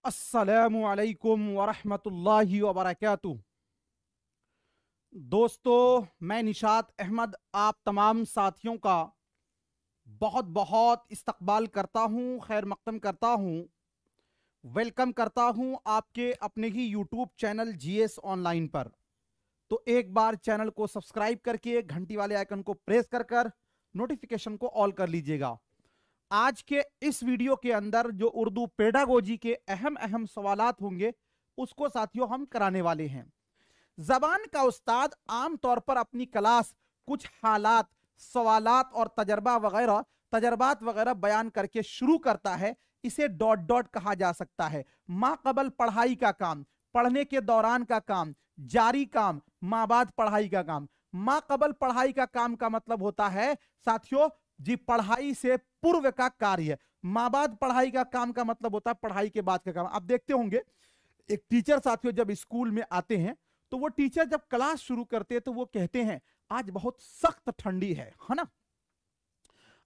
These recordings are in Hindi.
अस्सलामु अलैकुम वरहमतुल्लाहि वबरकातुहू। दोस्तों, मैं निशात अहमद आप तमाम साथियों का बहुत बहुत इस्तकबाल करता हूं, खैर मकदम करता हूं, वेलकम करता हूं आपके अपने ही यूट्यूब चैनल जीएस ऑनलाइन पर। तो एक बार चैनल को सब्सक्राइब करके घंटी वाले आइकन को प्रेस कर कर नोटिफिकेशन को ऑल कर लीजिएगा। आज के इस वीडियो के अंदर जो उर्दू पेडागोजी के अहम अहम सवालात होंगे उसको साथियों हम कराने वाले हैं। जबान का उस्ताद आमतौर पर अपनी क्लास कुछ हालात, सवालात और तजर्बात वगैरह बयान करके शुरू करता है। इसे डॉट डॉट कहा जा सकता है। माँ कबल पढ़ाई का काम, पढ़ने के दौरान का काम, जारी काम, माँ बाद पढ़ाई का काम। माँ कबल पढ़ाई का काम का मतलब होता है साथियों जी पढ़ाई से पूर्व का कार्य। माँ बाद पढ़ाई का काम का मतलब होता है पढ़ाई के बाद का काम। आप देखते होंगे एक टीचर साथियों जब स्कूल में आते हैं तो वो टीचर जब क्लास शुरू करते हैं तो वो कहते हैं आज बहुत सख्त ठंडी है ना।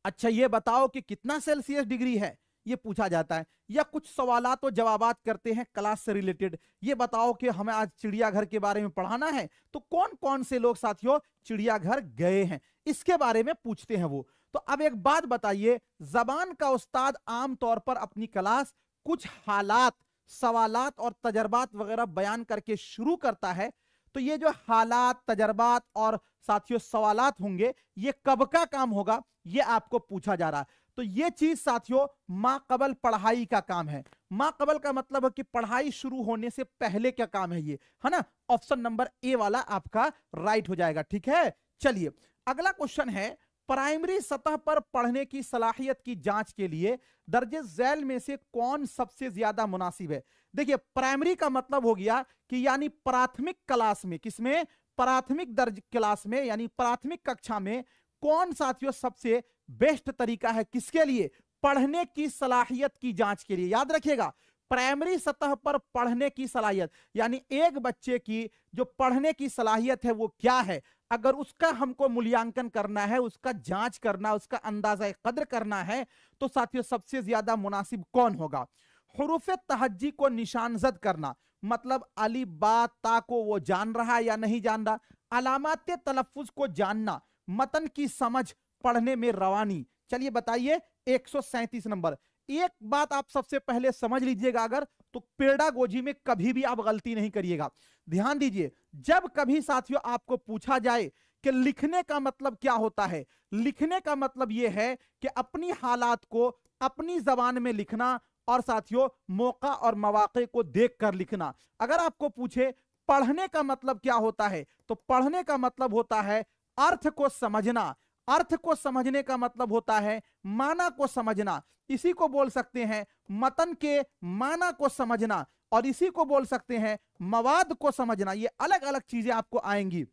अच्छा ये बताओ कि कितना सेल्सियस डिग्री है, ये पूछा जाता है। या कुछ सवालात और जवाबात करते हैं क्लास से रिलेटेड। ये बताओ कि हमें आज चिड़ियाघर के बारे में पढ़ाना है, तो कौन कौन से लोग साथियों चिड़ियाघर गए हैं इसके बारे में पूछते हैं वो। तो अब एक बात बताइए, जबान का उस्ताद आमतौर पर अपनी क्लास कुछ हालात, सवालात और तजर्बात वगैरह बयान करके शुरू करता है। तो ये जो हालात, तजर्बात और साथियों सवालात होंगे ये कब का काम होगा, ये आपको पूछा जा रहा है। तो ये चीज साथियों माँ कबल पढ़ाई का काम है। माँ कबल का मतलब है कि पढ़ाई शुरू होने से पहले क्या काम है, ये है ना। ऑप्शन नंबर ए वाला आपका राइट हो जाएगा। ठीक है, चलिए अगला क्वेश्चन है, प्राइमरी सतह पर पढ़ने की सलाहियत की जांच के लिए दर्जे झैल में से कौन सबसे ज्यादा मुनासिब है। देखिए प्राइमरी का मतलब हो गया कि यानी प्राथमिक क्लास में, किसमें, प्राथमिक दर्ज क्लास में यानी प्राथमिक कक्षा में कौन साथियों सबसे बेस्ट तरीका है किसके लिए, पढ़ने की सलाहियत की जांच के लिए। याद रखिएगा प्राइमरी सतह पर पढ़ने की सलाहियत यानी एक बच्चे की जो पढ़ने की सलाहियत है वो क्या है, अगर उसका हमको मूल्यांकन करना है, उसका जांच करना, उसका अंदाजा कद्र करना है तो साथियों सबसे ज्यादा मुनासिब कौन होगा। हुरूफ तहज्जी को निशानजद करना मतलब अली बा ता को वो जान रहा है या नहीं जान रहा। अलामात तलफ्फुज को जानना, मतन की समझ, पढ़ने में रवानी। चलिए बताइए 137 नंबर। एक बात आप सबसे पहले समझ लीजिएगा, अगर तो पेडागोजी में कभी भी आप गलती नहीं करिएगा। ध्यान दीजिए, जब कभी साथियों आपको पूछा जाए कि लिखने का मतलब क्या होता है, लिखने का मतलब यह है कि अपनी हालात को अपनी जबान में लिखना और साथियों मौका और मौके को देखकर लिखना। अगर आपको पूछे पढ़ने का मतलब क्या होता है, तो पढ़ने का मतलब होता है अर्थ को समझना। अर्थ को समझने का मतलब होता है माना को समझना। इसी को बोल सकते हैं मतन के माना को समझना और इसी को बोल सकते हैं मवाद को समझना। ये अलग अलग चीजें आपको आएंगी।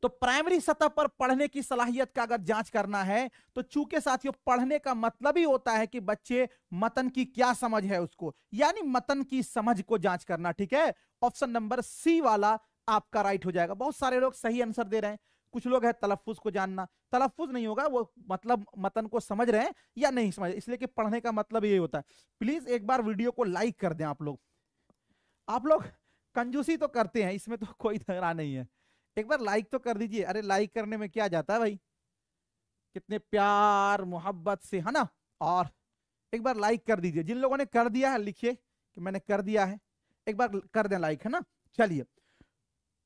तो प्राइमरी सतह पर पढ़ने की सलाहियत का अगर जांच करना है तो चूंकि साथियों पढ़ने का मतलब ही होता है कि बच्चे मतन की क्या समझ है उसको, यानी मतन की समझ को जांच करना। ठीक है, ऑप्शन नंबर सी वाला आपका राइट हो जाएगा। बहुत सारे लोग सही आंसर दे रहे हैं, कुछ लोग है तलफ्फुज को जानना। तलफ्फुज नहीं होगा, वो मतलब मतन को समझ रहे हैं या नहीं समझ, इसलिए कि पढ़ने का मतलब ये होता है। प्लीज एक बार वीडियो को लाइक कर दें आप लोग। आप लोग कंजूसी तो करते हैं, इसमें तो कोई झगड़ा नहीं है, एक बार लाइक तो कर दीजिए। अरे लाइक करने में क्या जाता है भाई, कितने प्यार मोहब्बत से, है ना। और एक बार लाइक कर दीजिए। जिन लोगों ने कर दिया है लिखिए कि मैंने कर दिया है, एक बार कर दें लाइक, है ना। चलिए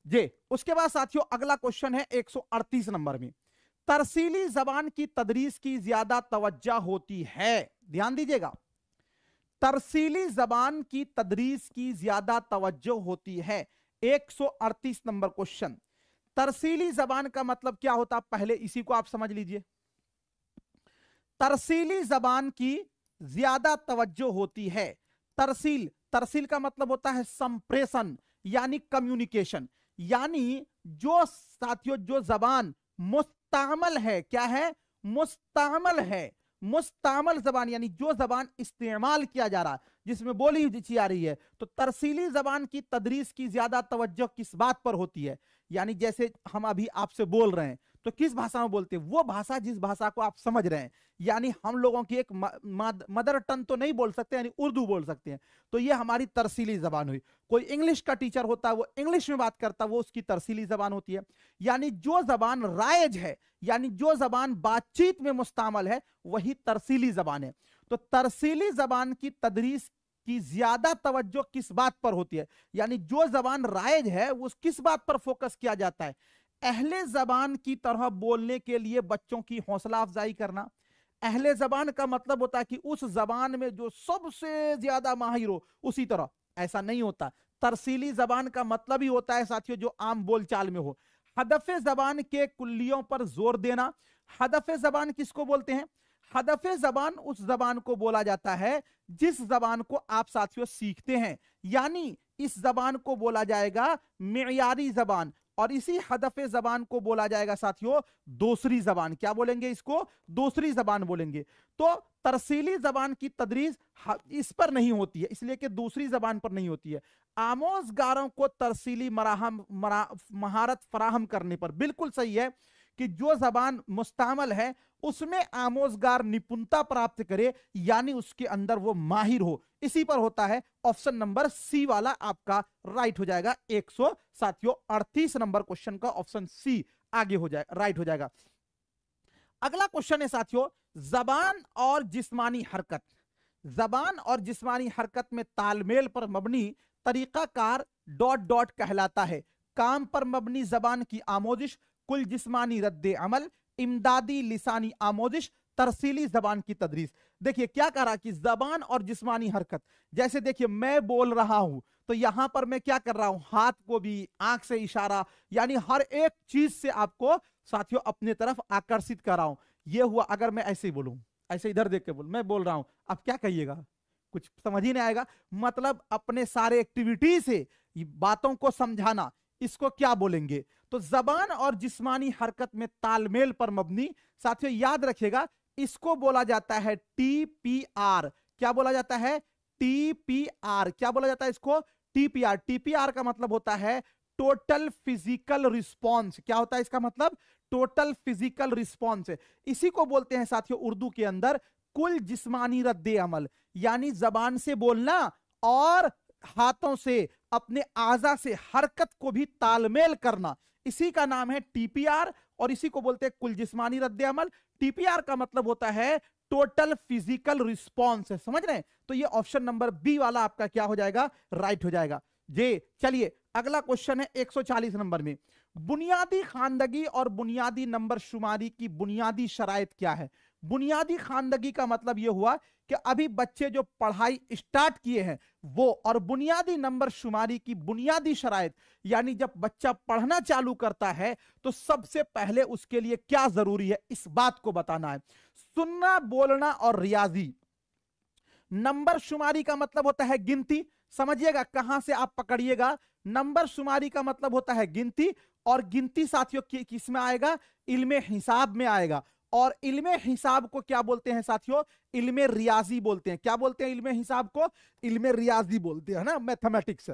जे उसके बाद साथियों अगला क्वेश्चन है 138 नंबर में, तरसीली जबान की तदरीस की ज्यादा तवज्जो होती है। ध्यान दीजिएगा, तरसीली जबान की तदरीस की ज्यादा तवज्जो होती है। 138 नंबर क्वेश्चन, तरसीली जबान का मतलब क्या होता है, पहले इसी को आप समझ लीजिए। तरसीली जबान की ज्यादा तवज्जो होती है। तरसील, तरसील का मतलब होता है संप्रेषण यानी कम्युनिकेशन, यानी जो साथियों जो जबान मुस्तामल है, क्या है, मुस्तामल है, मुस्तामल जबान यानी जो जबान इस्तेमाल किया जा रहा है, जिसमें बोली जा रही है। तो तरसीली जबान की तदरीस की ज्यादा तवज्जो किस बात पर होती है, यानी जैसे हम अभी आपसे बोल रहे हैं तो किस भाषा में बोलते हैं? वो भाषा जिस भाषा को आप समझ रहे हैं, यानी हम लोगों की एक मदर टंग तो नहीं बोल सकते, यानी उर्दू बोल सकते हैं, तो ये हमारी तरसीली जबान हुई। कोई इंग्लिश का टीचर होता है, वो इंग्लिश में बात करता है, वो उसकी तरसीली जबान होती है। यानी जो जबान राइज है, यानी जो जबान बातचीत में मुस्तामल है, वही तरसीली जबान है। तो तरसीली जबान की तदरीस की ज्यादा तवज्जो किस बात पर होती है, यानी जो जबान राइज है वो किस बात पर फोकस किया जाता है? अहले जबान की तरह बोलने के लिए बच्चों की हौसला अफजाई करना। अहले जबान का मतलब होता है कि उस जबान में जो सबसे ज्यादा माहिर हो, उसी तरह। ऐसा नहीं होता। तरसीली जबान का मतलब ही होता है साथियों जो आम बोलचाल में हो। हदफे जबान के कुल्लियों पर जोर देना। हदफे जबान किसको बोलते हैं? हदफे जबान उस जबान को बोला जाता है जिस जबान को आप साथियों सीखते हैं, यानी इस जबान को बोला जाएगा मेयारी जबान, और इसी हदफे जबान को बोला जाएगा साथियों दूसरी जबान। क्या बोलेंगे इसको? दूसरी जबान बोलेंगे। तो तरसीली जबान की तदरीस इस पर नहीं होती है, इसलिए कि दूसरी जबान पर नहीं होती है। आमोजगारों को तरसीली महारत फराहम करने पर, बिल्कुल सही है कि जो जबान मुस्तामल है उसमें आमोजगार निपुणता प्राप्त करे, यानी उसके अंदर वो माहिर हो, इसी पर होता है। ऑप्शन नंबर सी वाला आपका राइट हो जाएगा। 138 नंबर क्वेश्चन का ऑप्शन सी आगे हो जाएगा, राइट हो जाएगा। अगला क्वेश्चन है साथियों, जबान और जिस्मानी हरकत। जबान और जिस्मानी हरकत में तालमेल पर मबनी तरीकाकार डॉट डॉट कहलाता है। काम पर मबनी जबान की आमोजिश, कुल जिस्मानी रद्दे अमल, इमदादी लिसानी आमोजिश, तरसीली जबान की तदरीस। देखिए क्या कह रहा कि जबान और जिस्मानी हरकत, जैसे देखिए मैं बोल रहा हूं तो यहां पर मैं क्या कर रहा हूं, हाथ को भी, आंख से इशारा, यानी हर एक चीज से आपको साथियों अपने तरफ आकर्षित कर रहा हूं। यह हुआ। अगर मैं ऐसे ही बोलूं, ऐसे इधर देख के बोल, मैं बोल रहा हूं, आप क्या कहिएगा? कुछ समझ ही नहीं आएगा। मतलब अपने सारे एक्टिविटी से बातों को समझाना, इसको क्या बोलेंगे? तो जबान और जिस्मानी हरकत में तालमेल पर मबनी, साथियों याद रखिएगा, इसको बोला जाता है टीपीआर। क्या बोला जाता है? टीपीआर। क्या बोला जाता है इसको? टीपीआर। टीपीआर का मतलब होता है टोटल फिजिकल रिस्पॉन्स। क्या होता है इसका मतलब? Total physical response. इसी को बोलते हैं साथियों उर्दू के अंदर कुल जिस्मानी रद्दे अमल, यानी जबान से बोलना और हाथों से, अपने आजा से हरकत को भी तालमेल करना, इसी का नाम है टीपीआर, और इसी को बोलते हैं कुल जिस्मानी रद्दे अमल। टीपीआर का मतलब होता है टोटल फिजिकल रिस्पॉन्स। समझ रहे हैं? तो ये ऑप्शन नंबर बी वाला आपका क्या हो जाएगा? राइट हो जाएगा जी। चलिए अगला क्वेश्चन है 140 नंबर में, बुनियादी खानदगी और बुनियादी नंबर शुमारी की बुनियादी शराइत क्या है? बुनियादी खानदगी का मतलब यह हुआ कि अभी बच्चे जो पढ़ाई स्टार्ट किए हैं वो, और बुनियादी नंबर शुमारी की बुनियादी शराइत, यानी जब बच्चा पढ़ना चालू करता है तो सबसे पहले उसके लिए क्या जरूरी है, इस बात को बताना है। सुनना, बोलना और रियाजी। नंबर शुमारी का मतलब होता है गिनती। समझिएगा कहां से आप पकड़िएगा। नंबर शुमारी का मतलब होता है गिनती, और गिनती साथियों किस में आएगा? इल्मे हिसाब में आएगा। और इल्मे हिसाब को क्या बोलते हैं साथियों? इल्मे रियाजी बोलते हैं। क्या बोलते हैं इल्मे हिसाब को? इल्मे रियाजी बोलते हैं ना, मैथमेटिक्स।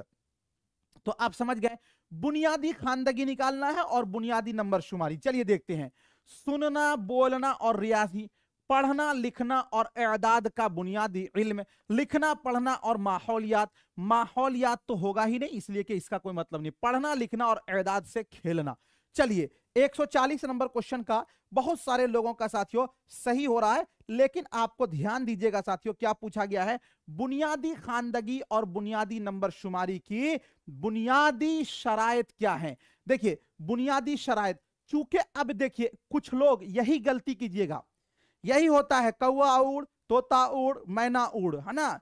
तो आप समझ गए, बुनियादी खानदगी निकालना है और बुनियादी नंबर शुमारी। चलिए देखते हैं। सुनना, बोलना और रियाजी, पढ़ना, लिखना और एदाद का बुनियादी इल्म, लिखना, पढ़ना और माहौलियात। माहौलियात तो होगा ही नहीं, इसलिए कि इसका कोई मतलब नहीं। पढ़ना, लिखना और एदाद से खेलना। चलिए 140 नंबर क्वेश्चन का बहुत सारे लोगों का साथियों सही हो रहा है, लेकिन आपको ध्यान दीजिएगा साथियों क्या पूछा गया है। बुनियादी खानदगी और बुनियादी नंबर शुमारी की बुनियादी शराइत क्या है? देखिए बुनियादी शराइत, चूंकि अब देखिए कुछ लोग यही गलती कीजिएगा, यही होता है, कौवा उड़, तोता उड़, मैना उड़, है ना।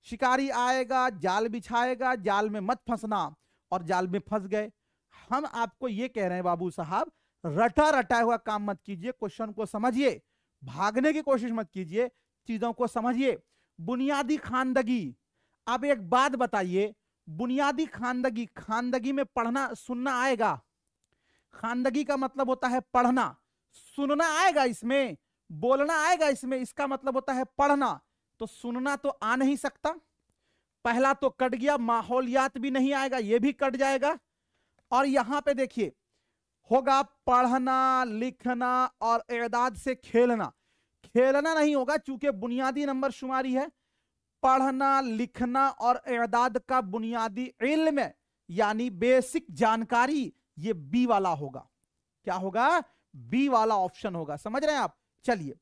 शिकारी आएगा, जाल बिछाएगा, जाल में मत फंसना, और जाल में फंस गए। हम आपको ये कह रहे हैं बाबू साहब, रटा रटा हुआ काम मत कीजिए, क्वेश्चन को समझिए, भागने की कोशिश मत कीजिए, चीजों को समझिए। बुनियादी खानदगी, अब एक बात बताइए, बुनियादी खानदगी, खानदगी में पढ़ना सुनना आएगा? खानदगी का मतलब होता है पढ़ना, सुनना आएगा इसमें, बोलना आएगा इसमें, इसका मतलब होता है पढ़ना। तो सुनना तो आ नहीं सकता, पहला तो कट गया। माहौलियात भी नहीं आएगा, यह भी कट जाएगा। और यहां पे देखिए होगा पढ़ना, लिखना और इआदाद से खेलना। खेलना नहीं होगा चूंकि बुनियादी नंबर शुमारी है। पढ़ना, लिखना और इआदाद का बुनियादी इल्म यानी बेसिक जानकारी, ये बी वाला होगा। क्या होगा? बी वाला ऑप्शन होगा। समझ रहे हैं आप? चलिए,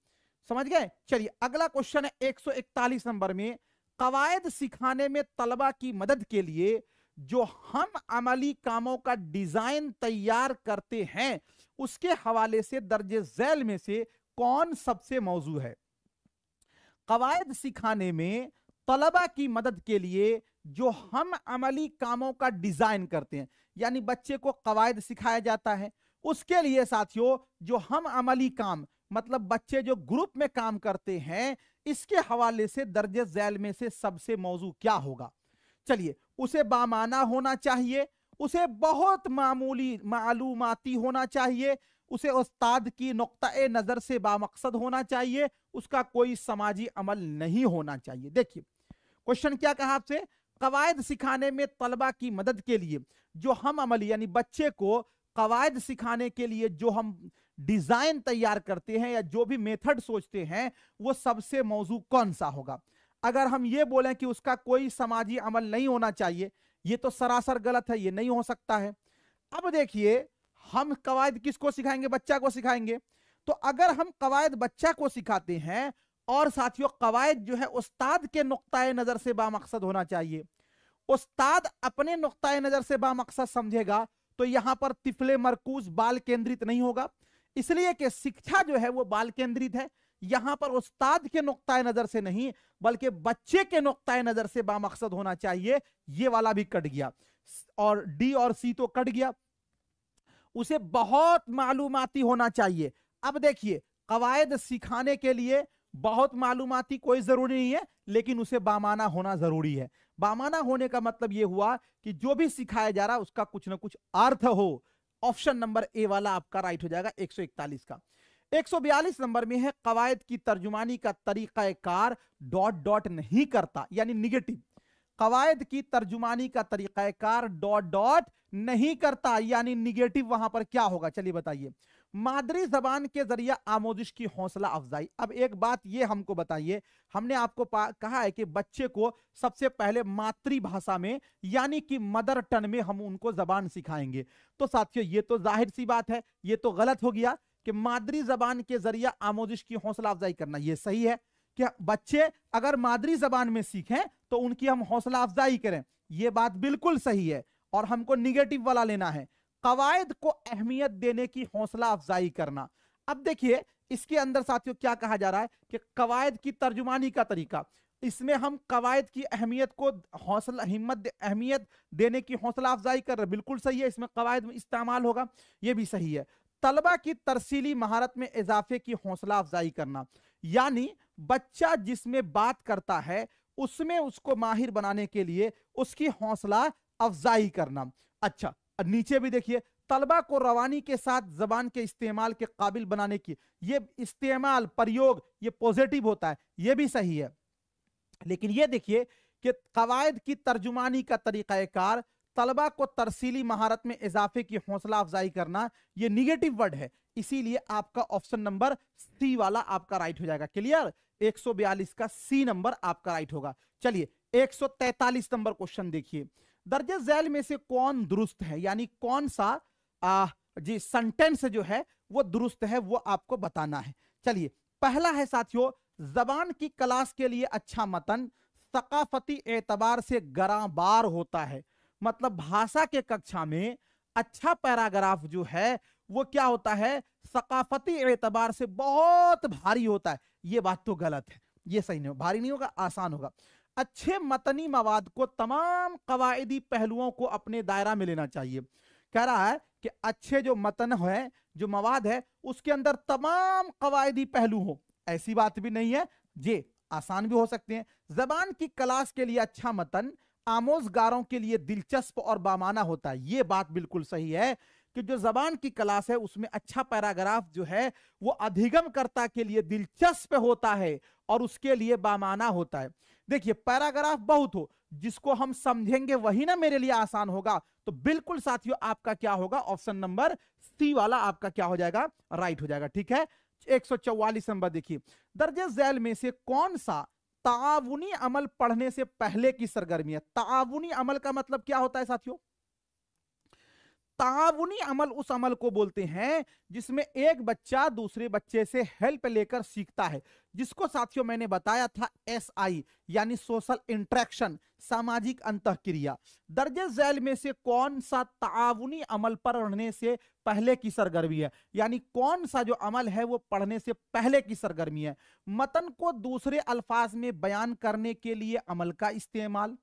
समझ गए। चलिए अगला क्वेश्चन है 141 नंबर में, कवायद सिखाने में तलबा की मदद के लिए जो हम अमली कामों का डिजाइन तैयार करते हैं उसके हवाले से दर्जे झैल में से कौन सबसे मौजू है? कवायद सिखाने में तलबा की मदद के लिए जो हम अमली कामों का डिजाइन करते हैं, यानी बच्चे को कवायद सिखाया जाता है, उसके लिए साथियों जो हम अमली काम मतलब बच्चे जो ग्रुप में काम करते हैं, इसके हवाले से दर्जे झैल में से सबसे मौजू क्या होगा? चलिए, उसे बामाना होना चाहिए, उसे बहुत मामूली मालूमाती होना चाहिए, उसे उस्ताद की नुक्ता नजर से बामकसद होना चाहिए, उसका कोई समाजी अमल नहीं होना चाहिए। देखिए क्वेश्चन क्या कहा आपसे, कवायद सिखाने में तलबा की मदद के लिए जो हम अमली यानी बच्चे को कवायद सिखाने के लिए जो हम डिजाइन तैयार करते हैं या जो भी मेथड सोचते हैं वो सबसे मौजू कौन सा होगा? अगर हम ये बोलें कि उसका कोई समाजी अमल नहीं होना चाहिए, ये तो सरासर गलत है, ये नहीं हो सकता है। अब देखिए हम कवायद किसको सिखाएंगे? बच्चा को सिखाएंगे। तो अगर हम कवायद बच्चा को सिखाते हैं और साथियों कवायद जो है उस्ताद के नुक्ताए नजर से बामकसद होना चाहिए, उस्ताद अपने नुक्ताए नजर से बामकसद समझेगा तो यहां पर तिफले मरकूज बाल केंद्रित नहीं होगा, इसलिए कि शिक्षा जो है वो बाल केंद्रित है। यहां पर उस्ताद के नुक्ताए नजर से नहीं बल्कि बच्चे के नुक्ताए नजर से बामकसद होना चाहिए। ये वाला भी कट गया और डी और सी तो कट गया। उसे बहुत मालूमाती होना चाहिए। अब देखिए कवायद सिखाने के लिए बहुत मालूमाती कोई जरूरी नहीं है, लेकिन उसे बामाना होना जरूरी है। बामाना होने का मतलब यह हुआ कि जो भी सिखाया जा रहा है उसका कुछ ना कुछ अर्थ हो। ऑप्शन नंबर ए वाला आपका राइट हो जाएगा 141 का। 142 नंबर में है, कवायद की तर्जुमानी का तरीकाकार डॉट डॉट नहीं करता, यानी निगेटिव। कवायद की तर्जुमानी का तरीकाकार डॉट डॉट नहीं करता यानी निगेटिव, वहां पर क्या होगा? चलिए बताइए। मादरी जबान के जरिए आमोजिश की हौसला अफजाई। अब एक बात ये हमको बताइए, हमने आपको कहा है कि बच्चे को सबसे पहले मातृभाषा में यानी कि मदर टंग में हम उनको जबान सिखाएंगे। तो साथियों ये तो जाहिर सी बात है, ये तो गलत हो गया कि मादरी जबान के जरिए आमोजिश की हौसला अफजाई करना। ये सही है कि बच्चे अगर मादरी जबान में सीखें तो उनकी हम हौसला अफजाई करें, ये बात बिल्कुल सही है और हमको निगेटिव वाला लेना है। कवायद को अहमियत देने की हौसला अफजाई करना। अब देखिए इसके अंदर साथियों क्या कहा जा रहा है कि कवायद की तर्जुमानी का तरीका, इसमें हम कवायद की अहमियत को हौसला अहमियत देने की हौसला अफजाई कर रहे, बिल्कुल सही है, इसमें कवायद इस्तेमाल होगा, ये भी सही है। तलबा की तरसीली महारत में इजाफे की हौसला अफजाई करना, यानी बच्चा जिसमें बात करता है उसमें उसको माहिर बनाने के लिए उसकी हौसला अफजाई करना। अच्छा नीचे भी देखिए, तलबा को रवानी के साथ जबान के इस्तेमाल के काबिल बनाने की, ये इस्तेमाल प्रयोग ये पॉजिटिव होता है, ये भी सही है। लेकिन ये देखिए कि कवायद की तर्जुमानी का तरीकाकार तलबा को तरसीली महारत में इजाफे की हौसला अफजाई करना, ये निगेटिव वर्ड है, इसीलिए आपका ऑप्शन नंबर सी वाला आपका राइट हो जाएगा। क्लियर? 142 का सी नंबर आपका राइट होगा। चलिए 143 नंबर क्वेश्चन देखिए, दर्जे झैल में से कौन दुरुस्त है, यानी कौन सा जी सेंटेंस जो है वो दुरुस्त है वो आपको बताना है। चलिए पहला है साथियों, जबान की क्लास के लिए अच्छा मतन सकाफती एतबार से गराबार होता है। मतलब भाषा के कक्षा में अच्छा पैराग्राफ जो है वो क्या होता है? सकाफती एतबार से बहुत भारी होता है। ये बात तो गलत है, ये सही नहीं, भारी नहीं होगा, आसान होगा। अच्छे मतनी मवाद को तमाम कवायदी पहलुओं को अपने दायरा में लेना चाहिए। कह रहा है कि अच्छे जो मतन है, जो मवाद है, उसके अंदर तमाम कवायदी पहलू हो, ऐसी बात भी नहीं है, जे आसान भी हो सकते हैं। जबान की क्लास के लिए अच्छा मतन आमोजगारों के लिए दिलचस्प और बामाना होता है। ये बात बिल्कुल सही है कि जो जबान की क्लास है उसमें अच्छा पैराग्राफ जो है वो अधिगमकर्ता के लिए दिलचस्प होता है और उसके लिए बामाना होता है। देखिए पैराग्राफ बहुत हो, जिसको हम समझेंगे वही ना मेरे लिए आसान होगा। तो बिल्कुल साथियों आपका क्या होगा, ऑप्शन नंबर सी वाला आपका क्या हो जाएगा, राइट हो जाएगा। ठीक है, 144 नंबर देखिए, दर्जे झैल में से कौन सा ताउनी अमल पढ़ने से पहले की सरगर्मी है। ताउनी अमल का मतलब क्या होता है साथियों, ताउनी अमल उस अमल को बोलते हैं जिसमें एक बच्चा दूसरे बच्चे से हेल्प लेकर सीखता है, जिसको साथियों मैंने बताया था SI यानी सोशल इंटरेक्शन, सामाजिक अंतःक्रिया। दर्जे झैल में से कौन सा ताउनी अमल पढ़ने से पहले की सरगर्मी है, यानी कौन सा जो अमल है वो पढ़ने से पहले की सरगर्मी है। मतन को दूसरे अल्फाज में बयान करने के लिए अमल का इस्तेमाल,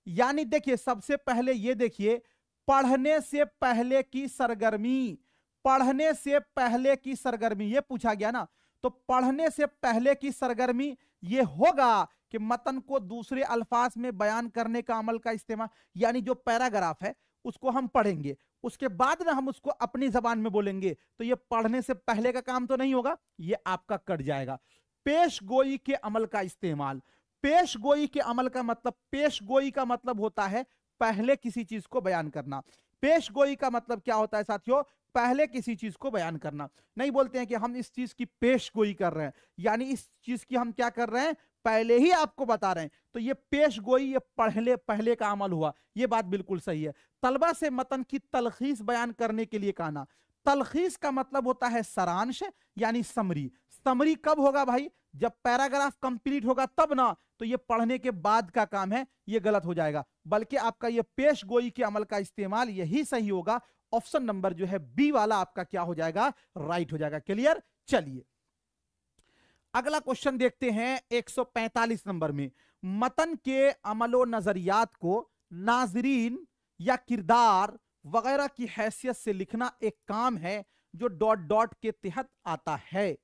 यानी देखिए सबसे पहले ये देखिए, पढ़ने से पहले की सरगर्मी, पढ़ने से पहले की सरगर्मी ये पूछा गया ना, तो पढ़ने से पहले की सरगर्मी ये होगा कि मतन को दूसरे अल्फाज में बयान करने का अमल का इस्तेमाल, यानी जो पैराग्राफ है उसको हम पढ़ेंगे, उसके बाद ना हम उसको अपनी जबान में बोलेंगे, तो ये पढ़ने से पहले का काम तो नहीं होगा, ये आपका कट जाएगा। पेश गोई के अमल का इस्तेमाल, पेश गोई के अमल का मतलब, पेश गोई का मतलब होता है पहले किसी चीज को बयान करना। पेश गोई का मतलब क्या होता है साथियों, पहले किसी चीज को बयान करना। नहीं बोलते हैं कि हम इस चीज की पेश गोई कर रहे हैं, यानी इस चीज की हम क्या कर रहे हैं, पहले ही आपको बता रहे हैं, तो ये पेश गोई, ये पहले पहले का अमल हुआ, ये बात बिल्कुल सही है। तलबा से मतन की तलखीस बयान करने के लिए कहना, तलखीस का मतलब होता है सारांश यानी समरी। समरी कब होगा भाई, जब पैराग्राफ कंप्लीट होगा तब ना, तो ये पढ़ने के बाद का काम है, ये गलत हो जाएगा। बल्कि आपका ये पेश गोई के अमल का इस्तेमाल यही सही होगा। ऑप्शन नंबर जो है बी वाला आपका क्या हो जाएगा, राइट हो जाएगा। क्लियर, चलिए अगला क्वेश्चन देखते हैं 145 नंबर में, मतन के अमलो नजरियात को नाजरीन या किरदार वगैरह की हैसियत से लिखना एक काम है जो डॉट डॉट के तहत आता है।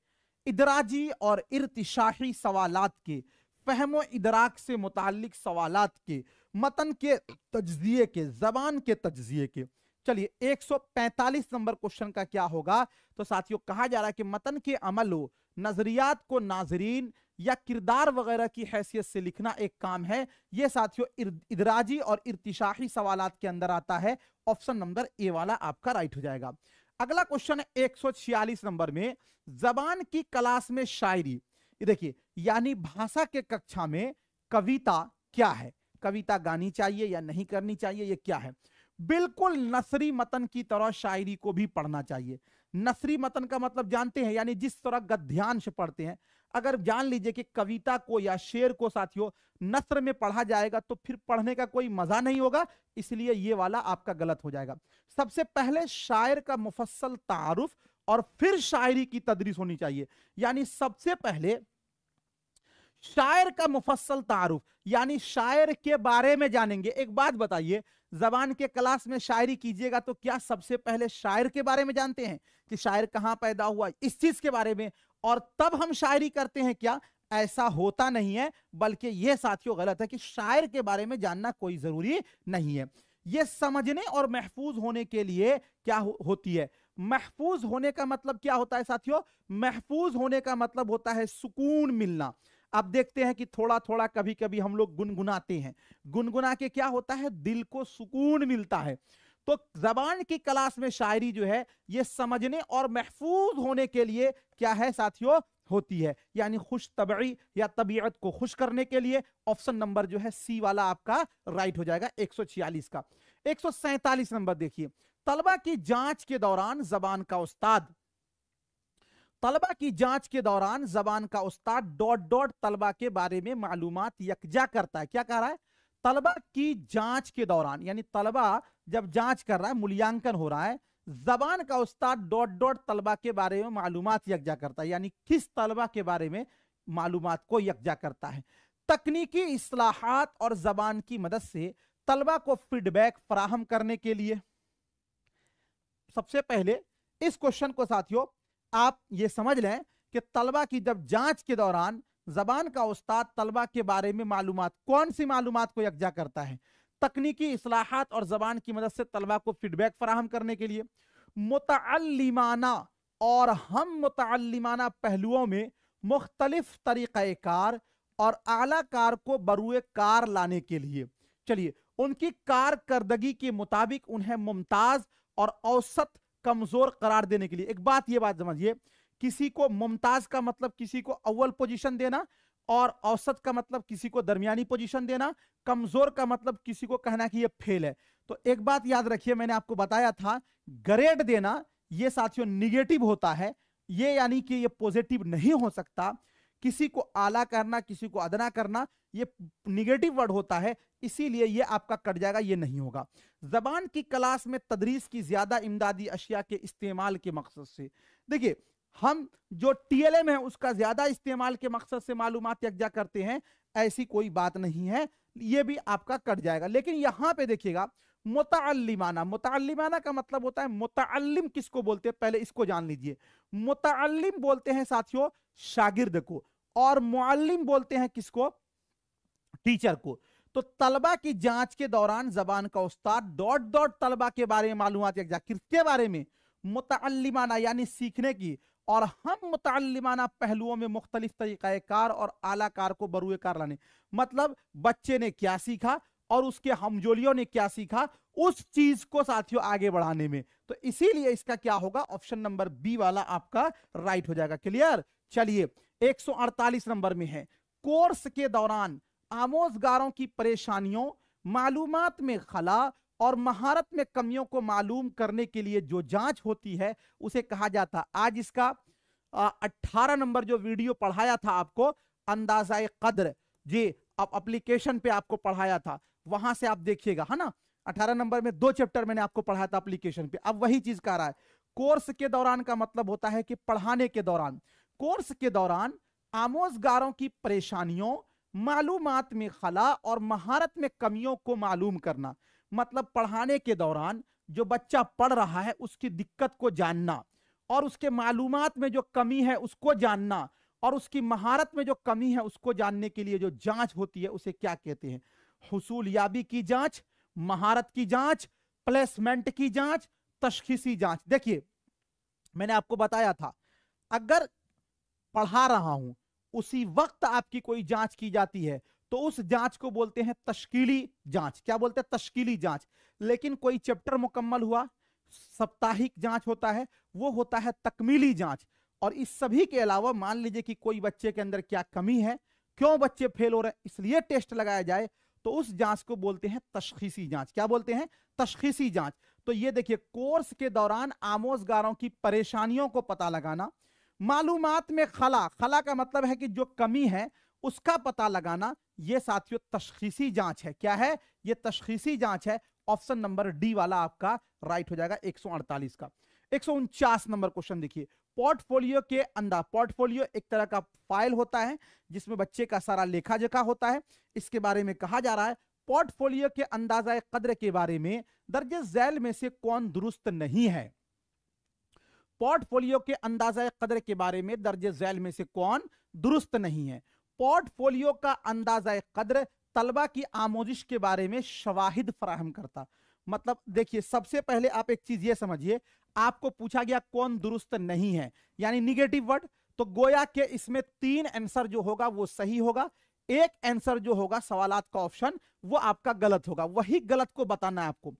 इदराजी और इर्तिशाही सवालात के, फहमो इदराक से मुताल्लिक सवालात के, मतन के तज्जिए के, जबान के तज्जिए के। चलिए 145 नंबर क्वेश्चन का क्या होगा, तो साथियों कहा जा रहा है कि मतन के अमलो नजरियात को नाजरीन या किरदार वगैरह की हैसियत से लिखना एक काम है। यह साथियों इदराजी और इर्तिशाही सवालात के अंदर आता है। ऑप्शन नंबर ए वाला आपका राइट हो जाएगा। अगला क्वेश्चन है 146 नंबर में, जबान की क्लास में शायरी, ये देखिए यानी भाषा के कक्षा में कविता क्या है, कविता गानी चाहिए या नहीं करनी चाहिए, ये क्या है। बिल्कुल नसरी मतन की तरह शायरी को भी पढ़ना चाहिए। नसरी मतन का मतलब जानते हैं, यानी जिस तरह गद्यांश पढ़ते हैं। अगर जान लीजिए कि कविता को या शेर को साथियों नस्र में पढ़ा जाएगा तो फिर पढ़ने का कोई मजा नहीं होगा, इसलिए ये वाला आपका गलत हो जाएगा। सबसे पहले शायर का मुफस्सल तारुफ और फिर शायरी की तदरीस होनी चाहिए, यानी सबसे पहले शायर का मुफस्सल तारुफ, यानी शायर के बारे में जानेंगे। एक बात बताइए, जबान के क्लास में शायरी कीजिएगा तो क्या सबसे पहले शायर के बारे में जानते हैं कि शायर कहां पैदा हुआ, इस चीज के बारे में, और तब हम शायरी करते हैं क्या? ऐसा होता नहीं है, बल्कि यह साथियों गलत है कि शायर के बारे में जानना कोई जरूरी नहीं है। यह समझने और महफूज होने के लिए क्या होती है। महफूज होने का मतलब क्या होता है साथियों? महफूज होने का मतलब होता है सुकून मिलना। अब देखते हैं कि थोड़ा थोड़ा कभी कभी हम लोग गुनगुनाते हैं, गुनगुना के क्या होता है, दिल को सुकून मिलता है। तो जबान की क्लास में शायरी जो है ये समझने और महफूज होने के लिए क्या है साथियों, होती है, यानी खुश तबई या तबीयत को खुश करने के लिए। ऑप्शन नंबर जो है सी वाला आपका राइट हो जाएगा 146 का। 147 नंबर देखिए, तलबा की जांच के दौरान जबान का उस्ताद, तलबा की जांच के दौरान जबान का उस्ताद डॉट डॉट तलबा के बारे में मालूमात यकजा करता है। क्या कह रहा है? तलबा की जांच के दौरान, यानी तलबा जब जांच कर रहा है, मूल्यांकन हो रहा है, जबान का उस्ताद डॉट डॉट तलबा के बारे में मालूमात यकजा करता है, यानी किस तलबा के बारे में मालूमात को यकजा करता है। तकनीकी इस्लाहात और जबान की मदद से तलबा को फीडबैक फराहम करने के लिए। सबसे पहले इस क्वेश्चन को साथियों आप ये समझ लें कि तलबा की जब जांच के दौरान जबान का उस्ताद तलबा के बारे में मालूमात, कौन सी मालूमात को यकजा करता है? तकनीकी इस्लाहात और जबान की मदद से तलबा को फीडबैक फराहम करने के लिए। मुतअल्लिमाना और हम मुतअल्लिमाना पहलुओं में मुख्तलिफ तरीक़ाकार और आला कार को बरूए कार लाने के लिए, चलिए, उनकी कारकर्दगी के मुताबिक उन्हें मुमताज और औसत कमजोर करार देने के लिए। एक बात, ये बात समझिए, किसी को मुमताज का मतलब किसी को अव्वल पोजीशन देना, और औसत का मतलब किसी को दरमियानी पोजीशन देना, कमजोर का मतलब किसी को कहना कि ये फेल है। तो एक बात याद रखिए, मैंने आपको बताया था, ग्रेड देना ये साथियों निगेटिव होता है, ये यानी कि ये पॉजिटिव नहीं हो सकता। किसी को आला करना, किसी को अदना करना, ये निगेटिव वर्ड होता है, इसीलिए ये आपका कट जाएगा, ये नहीं होगा। जबान की क्लास में तदरीस की ज्यादा इमदादी अशिया के इस्तेमाल के मकसद से, देखिए हम जो टीएलएम है उसका ज्यादा इस्तेमाल के मकसद से मालूमात यकजा करते हैं, ऐसी कोई बात नहीं है, ये भी आपका कट जाएगा। लेकिन यहां पे देखिएगा, मुतअल्लिमाना, मुतअल्लिमाना का मतलब होता है, मुतअल्लिम किसको बोलते हैं, पहले इसको जान लीजिए। मुतअल्लिम बोलते हैं साथियों शागिर्द को, और मुअल्लिम बोलते हैं किसको, टीचर को। तो तलबा की जांच के दौरान जबान का उस्ताद डॉट डॉट तलबा के बारे में मालूमात यकजा, किसके बारे में, मुतअल्लिमाना यानी सीखने की, और हम मुतअल्लिमाना पहलुओं में मुख्तलिफ तरीक़े कार और आला कार को बरूए कार लाने, मतलब बच्चे ने क्या सीखा और उसके हमजोलियों ने क्या सीखा, उस चीज को साथियों आगे बढ़ाने में। तो इसीलिए इसका क्या होगा, ऑप्शन नंबर बी वाला आपका राइट हो जाएगा। क्लियर। चलिए 148 नंबर में है, कोर्स के दौरान आमोजगारों की परेशानियों, मालूमात में खला और महारत में कमियों को मालूम करने के लिए जो जांच होती है उसे कहा जाता। आज इसका 18 नंबर जो वीडियो पढ़ाया था आपको, अंदाज़ाए कद्र, जी अब एप्लीकेशन पे आपको पढ़ाया था, वहां से आप देखिएगा, है ना। 18 नंबर में 2 चैप्टर मैंने आपको पढ़ाया था एप्लीकेशन पे। अब वही चीज कह रहा है, कोर्स के दौरान का मतलब होता है कि पढ़ाने के दौरान। कोर्स के दौरान आमोजगारों की परेशानियों, मालूमात में खला और महारत में कमियों को मालूम करना, मतलब पढ़ाने के दौरान जो बच्चा पढ़ रहा है उसकी दिक्कत को जानना, और उसके मालूमात में जो कमी है उसको जानना, और उसकी महारत में जो कमी है उसको जानने के लिए जो जांच होती है उसे क्या कहते हैं, हुसूल याबी की जांच, महारत की जांच, प्लेसमेंट की जांच, तशखीसी जांच। देखिए मैंने आपको बताया था, अगर पढ़ा रहा हूं उसी वक्त आपकी कोई जांच की जाती है तो उस जांच को बोलते हैं तश्कीली जांच। क्या बोलते हैं, तश्कीली जांच। लेकिन कोई चैप्टर मुकम्मल हुआ, साप्ताहिक जांच होता है, वो होता है तकमीली जांच। और इस सभी के अलावा मान लीजिए कि कोई बच्चे के अंदर क्या कमी है, क्यों बच्चे फेल हो रहे हैं, इसलिए टेस्ट लगाया जाए, तो उस जांच को बोलते हैं तशखीसी जांच। क्या बोलते हैं, तशखीसी जांच। तो ये देखिए, कोर्स के दौरान आमोजगारों की परेशानियों को पता लगाना, मालूमात में खला, खला का मतलब है कि जो कमी है उसका पता लगाना, ये साथियों तशखीसी जांच है। क्या है, ये तशखीसी जांच है। ऑप्शन नंबर डी वाला आपका राइट हो जाएगा 148 का। 149 नंबर क्वेश्चन देखिए, पोर्टफोलियो के अंदर, पोर्टफोलियो एक तरह का फाइल होता है जिसमें बच्चे का सारा लेखा जोखा होता है। इसके बारे में कहा जा रहा है, पोर्टफोलियो के अंदाजा कद्र के बारे में दर्जे झैल में से कौन दुरुस्त नहीं है। पोर्टफोलियो के अंदाजा कद्र के बारे में दर्जे झैल में से कौन दुरुस्त नहीं है। पोर्टफोलियो का अंदाजा कद्र तलबा की आमोजिश के बारे में शवाहिद फराहम करता। मतलब देखिए, सबसे पहले आप एक चीज ये समझिए, आपको पूछा गया कौन दुरुस्त नहीं है, यानी निगेटिव वर्ड, तो गोया के इसमें 3 आंसर जो होगा वो सही होगा, एक आंसर जो होगा सवालात का ऑप्शन वो आपका गलत होगा, वही गलत को बताना है आपको।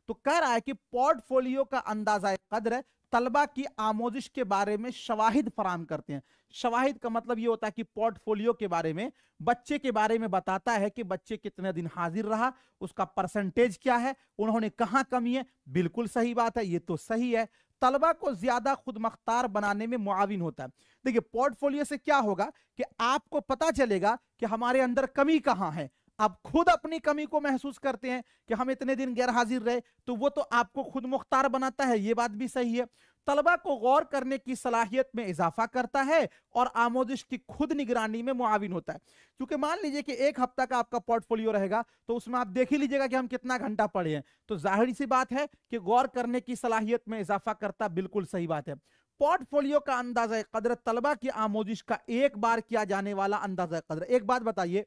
तो कह रहा है कि पोर्टफोलियो का अंदाजा कद्र तलबा की आमोजिश के बारे में शवाहिद फराम करते हैं। शवाहिद का मतलब ये होता है कि पोर्टफोलियो के बारे में, बच्चे के बारे में बताता है कि बच्चे कितने दिन हाजिर रहा, उसका परसेंटेज क्या है, उन्होंने कहां कमी है। बिल्कुल सही बात है, ये तो सही है। तलबा को ज्यादा खुद मुख्तार बनाने में मुआविन होता है। देखिए पोर्टफोलियो से क्या होगा कि आपको पता चलेगा कि हमारे अंदर कमी कहां है। आप खुद अपनी कमी को महसूस करते हैं कि हम इतने दिन गैर हाजिर रहे, तो वो तो आपको खुद मुख्तार बनाता है, ये बात भी सही है। तलबा को गौर करने की सलाहियत में इजाफा करता है और आमोजिश की खुद निगरानी में मुआविन होता है। क्योंकि मान लीजिए कि 1 हफ्ता का आपका पोर्टफोलियो रहेगा, तो उसमें आप देख ही लीजिएगा कि हम कितना घंटा पढ़े हैं, तो जाहिर सी बात है कि गौर करने की सलाहियत में इजाफा करता, बिल्कुल सही बात है। पोर्टफोलियो का अंदाजा कद्र तलबा की आमोजिश का एक बार किया जाने वाला अंदाजा कद्र। एक बात बताइए,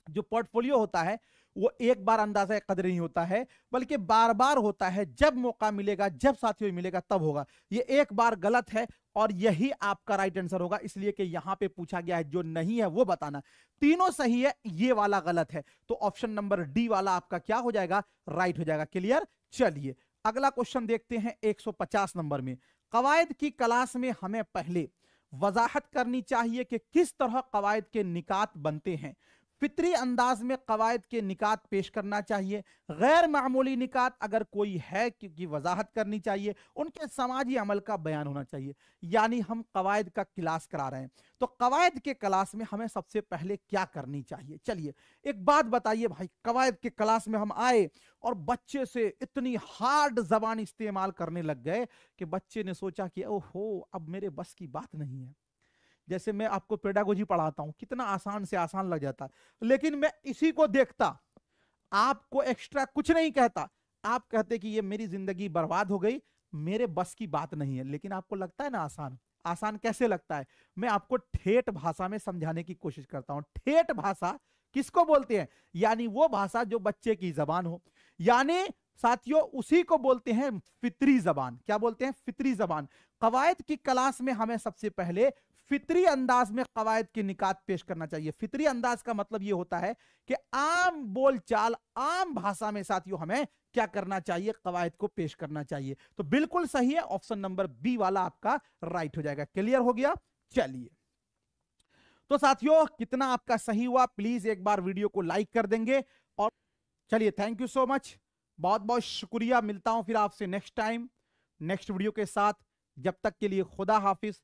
जो पोर्टफोलियो होता है वो एक बार अंदाजा कदर नहीं होता है, बल्कि बार बार होता है। जब मौका मिलेगा, जब साथियों मिलेगा तब होगा। ये एक बार गलत है और यही आपका राइट आंसर होगा, इसलिए कि यहां पे पूछा गया है जो नहीं है वो बताना। तीनों सही है, ये वाला गलत है, तो ऑप्शन नंबर डी वाला आपका क्या हो जाएगा, राइट हो जाएगा। क्लियर। चलिए अगला क्वेश्चन देखते हैं 150 नंबर में। कवायद की क्लास में हमें पहले वजाहत करनी चाहिए कि किस तरह कवायद के निकात बनते हैं। फितरी अंदाज में कवायद के निकात पेश करना चाहिए। गैर मामूली निकात अगर कोई है क्योंकि वजाहत करनी चाहिए। उनके समाजी अमल का बयान होना चाहिए। यानी हम कवायद का क्लास करा रहे हैं, तो कवायद के क्लास में हमें सबसे पहले क्या करनी चाहिए। चलिए एक बात बताइए भाई, कवायद के क्लास में हम आए और बच्चे से इतनी हार्ड जबान इस्तेमाल करने लग गए कि बच्चे ने सोचा कि ओहो अब मेरे बस की बात नहीं है। जैसे मैं आपको पेडागोजी पढ़ाता हूं, कितना आसान से आसान लग जाता है, लेकिन मैं इसी को देखता, आपको एक्स्ट्रा कुछ नहीं कहता, आप कहते कि ये मेरी जिंदगी बर्बाद हो गई, मेरे बस की बात नहीं है। लेकिन आपको लगता है ना आसान। आसान कैसे लगता है, मैं आपको ठेठ भाषा में समझाने की कोशिश करता हूं। ठेठ भाषा किसको बोलते हैं, यानी वो भाषा जो बच्चे की जबान हो। यानी साथियों उसी को बोलते हैं फितरी जबान। क्या बोलते हैं, फितरी जबान। कवायद की क्लास में हमें सबसे पहले फितरी अंदाज में कवायद की निकात पेश करना चाहिए। फितरी अंदाज का मतलब यह होता है कि आम बोलचाल, आम भाषा में साथियों हमें क्या करना चाहिए, कवायद को पेश करना चाहिए। तो बिल्कुल सही है, ऑप्शन नंबर बी वाला आपका राइट हो जाएगा। क्लियर हो गया। चलिए तो साथियों कितना आपका सही हुआ, प्लीज एक बार वीडियो को लाइक कर देंगे। और चलिए थैंक यू सो मच, बहुत बहुत शुक्रिया। मिलता हूं फिर आपसे नेक्स्ट टाइम नेक्स्ट वीडियो के साथ। जब तक के लिए खुदा हाफिज।